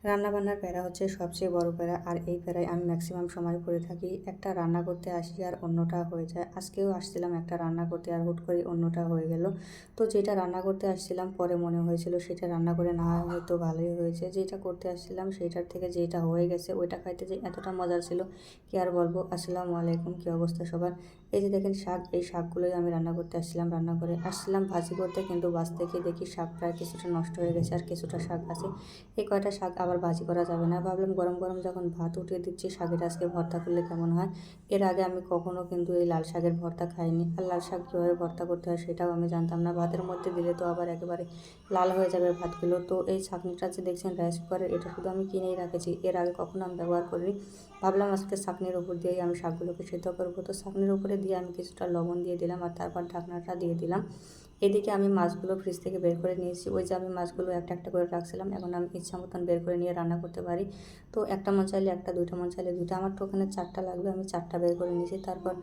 রান্নাবান্নার প্যারা হচ্ছে সবচেয়ে বড় প্যারা, আর এই প্যারায় আমি ম্যাক্সিমাম সময় করে থাকি। একটা রান্না করতে আসি আর অন্যটা হয়ে যায়। আজকেও আসছিলাম একটা রান্না করতে আর হুট করে অন্যটা হয়ে গেল। তো যেটা রান্না করতে আসছিলাম পরে মনে হয়েছিল সেটা রান্না করে না হয় হয়তো ভালোই হয়েছে। যেটা করতে আসছিলাম সেটার থেকে যেটা হয়ে গেছে ওইটা খাইতে যে এতটা মজার ছিল কি আর বলবো। আসসালামু আলাইকুম, কী অবস্থা সবার? এই যে দেখেন শাক, এই শাকগুলোই আমি রান্না করতে আসছিলাম। রান্না করে আসছিলাম ভাজি করতে, কিন্তু বাঁচতে গিয়ে দেখি শাক প্রায় কিছুটা নষ্ট হয়ে গেছে আর কিছুটা শাক আছে। এই কয়টা শাক আবার ভাজি করা যাবে না, ভাবলাম গরম গরম যখন ভাত উঠিয়ে দিচ্ছি শাকের আজকে ভর্তা করলে কেমন হয়। এর আগে আমি কখনো কিন্তু এই লাল শাকের ভর্তা খাইনি, আর লাল শাক কীভাবে ভর্তা করতে হয় সেটাও আমি জানতাম না। ভাতের মধ্যে দিলে তো আবার একেবারে লাল হয়ে যাবে ভাতগুলো। তো এই ছাঁকনিটা যে দেখছেন রাইস কুকারের, এটা শুধু আমি কিনেই রাখেছি, এর আগে কখনো আমি ব্যবহার করিনি। ভাবলাম আজকে ছাঁকনির উপর দিয়েই আমি শাকগুলোকে সিদ্ধ করবো। তো ছাঁকনির উপরে দিয়ে আমি কিছুটা লবণ দিয়ে দিলাম আর তারপর ঢাকনাটা দিয়ে দিলাম। এদিকে আমি মাছগুলো ফ্রিজ থেকে বের করে নিয়েছি। ওই যে আমি মাছগুলো একটা একটা করে রাখছিলাম, এখন আমি ইচ্ছা মতন বের করে নিয়ে রান্না করতে পারি। তো একটা মন চাইলে একটা, দুইটা মন চাইলে দুইটা, আমার তো ওখানে চারটা লাগবে, আমি চারটা বের করে নিয়েছি। তারপর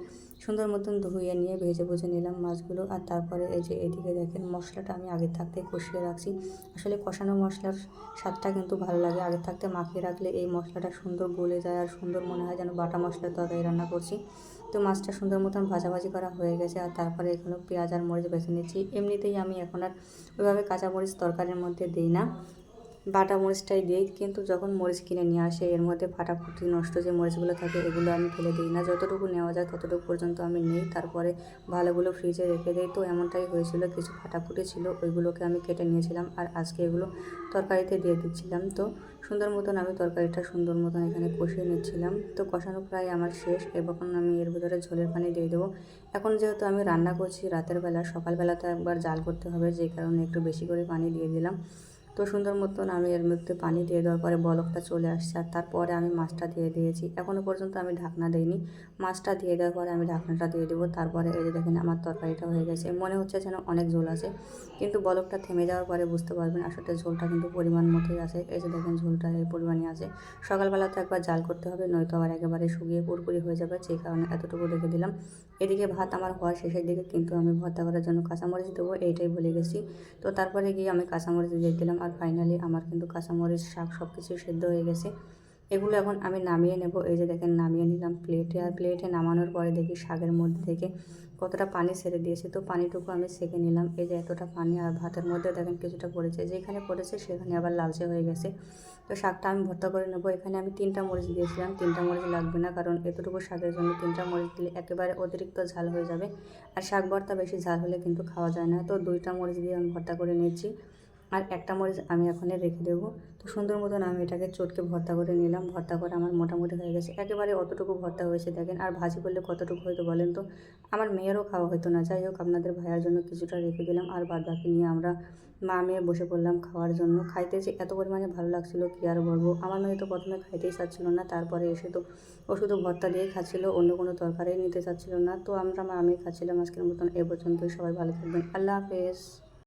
সুন্দর মতন ধুয়ে নিয়ে ভেজে ভুজে নিলাম মাছগুলো। আর তারপরে এই যে এদিকে দেখেন মশলাটা আমি আগে থাকতে কষিয়ে রাখছি। আসলে কষানো মশলার স্বাদটা কিন্তু ভালো লাগে, আগে থাকতে মাখিয়ে রাখলে এই মশলাটা সুন্দর গলে যায় আর সুন্দর মনে হয় যেন বাটা মশলার তরকারি রান্না করছি। তো মাছটা সুন্দর মতন ভাজাভাজি করা হয়ে গেছে, আর তারপরে এগুলো পেঁয়াজ আর মরিচ বেছে নিচ্ছি। এমনিতেই আমি এখন আর ওইভাবে কাঁচামরিচ তরকারির মধ্যে দিই না, বাটা মরিচটাই দিই। কিন্তু যখন মরিচ কিনে নিয়ে আসে এর মধ্যে ফাটাফুটি নষ্ট যে মরিচগুলো থাকে এগুলো আমি ফেলে দিই না, যতটুকু নেওয়া যায় ততটুকু পর্যন্ত আমি নিই, তারপরে ভালোগুলো ফ্রিজে রেখে দিই। তো এমনটাই হয়েছিল, কিছু ফাটাফুটি ছিল ওইগুলোকে আমি কেটে নিয়েছিলাম আর আজকে এগুলো তরকারিতে দিয়ে দিচ্ছিলাম। তো সুন্দর মতন আমি তরকারিটা সুন্দর মতন এখানে কষিয়ে নিচ্ছিলাম। তো কষানো প্রায় আমার শেষ, এখন আমি এর ভিতরে ঝোলের পানি দিয়ে দেবো। এখন যেহেতু আমি রান্না করছি রাতের বেলা, সকালবেলা তো একবার জাল করতে হবে, যে কারণে একটু বেশি করে পানি দিয়ে দিলাম। তো সুন্দর মতন আমি এর মধ্যে পানি দিয়ে দেওয়ার পরে বলকটা চলে আসছে, আর তারপরে আমি মাছটা দিয়ে দিয়েছি। এখনও পর্যন্ত আমি ঢাকনা দিইনি, মাছটা দিয়ে দেওয়ার পরে আমি ঢাকনাটা দিয়ে দেবো। তারপরে এই যে দেখেন আমার তরকারিটা হয়ে গেছে, মনে হচ্ছে যেন অনেক ঝোল আছে, কিন্তু বলকটা থেমে যাওয়ার পরে বুঝতে পারবেন আসলে ঝোলটা কিন্তু পরিমাণ মতোই আছে। এই যে দেখেন ঝোলটা এই পরিমাণই আছে। সকালবেলা তো একবার জাল করতে হবে, নয়তো আবার একেবারে শুকিয়ে পুরপুরি হয়ে যাবে, সেই কারণে এতটুকু রেখে দিলাম। এদিকে ভাত আমার হওয়ার শেষের দিকে, কিন্তু আমি ভর্তা করার জন্য কাঁচামরিচ দেবো এইটাই ভুলে গেছি। তো তারপরে গিয়ে আমি কাঁচামরিচ দিয়ে দিলাম, আর ফাইনালি আমার কিন্তু কাঁচামরিচ শাক সব কিছু সেদ্ধ হয়ে গেছে। এগুলো এখন আমি নামিয়ে নেব। এই যে দেখেন নামিয়ে নিলাম প্লেটে, আর প্লেটে নামানোর পরে দেখি শাকের মধ্যে থেকে কতটা পানি ছেড়ে দিয়েছে। তো পানিটুকু আমি সেঁকে নিলাম। এই যে এতটা পানি, আর ভাতের মধ্যে দেখেন কিছুটা পড়েছে, যেখানে পড়েছে সেখানে আবার লালচে হয়ে গেছে। তো শাকটা আমি ভর্তা করে নেবো। এখানে আমি 3টা মরিচ দিয়েছিলাম, 3টা মরিচ লাগবে না, কারণ এতটুকু শাকের জন্য 3টা মরিচ দিলে একেবারে অতিরিক্ত ঝাল হয়ে যাবে, আর শাক ভর্তা বেশি ঝাল হলে কিন্তু খাওয়া যায় না। তো 2টা মরিচ দিয়ে আমি ভর্তা করে নিয়েছি, আর একটা মরিচ আমি এখানে রেখে দেবো। তো সুন্দর মতন আমি এটাকে চটকে ভর্তা করে নিলাম। ভর্তা করে আমার মোটামুটি হয়ে গেছে, একেবারে অতটুকু ভর্তা হয়েছে দেখেন। আর ভাজি করলে কতটুকু হয়তো বলেন তো? আমার মেয়েরও খাওয়া হতো না। যাই হোক, আপনাদের ভাইয়ার জন্য কিছুটা রেখে দিলাম, আর বাদ বাকি নিয়ে আমরা মা মেয়ে বসে পড়লাম খাওয়ার জন্য। খাইতে যে এত পরিমাণে ভালো লাগছিলো কী আর বলবো। আমার মেয়ে তো প্রথমে খাইতেই চাচ্ছিল না, তারপরে এসে তো ও শুধু ভর্তা দিয়েই খাচ্ছিলো, অন্য কোনো তরকারি নিতে চাচ্ছিল না। তো আমরা মা মেয়ে খাচ্ছিলাম। আজকের মতন এ পর্যন্তই, সবাই ভালো থাকবেন, আল্লাহ হাফেজ।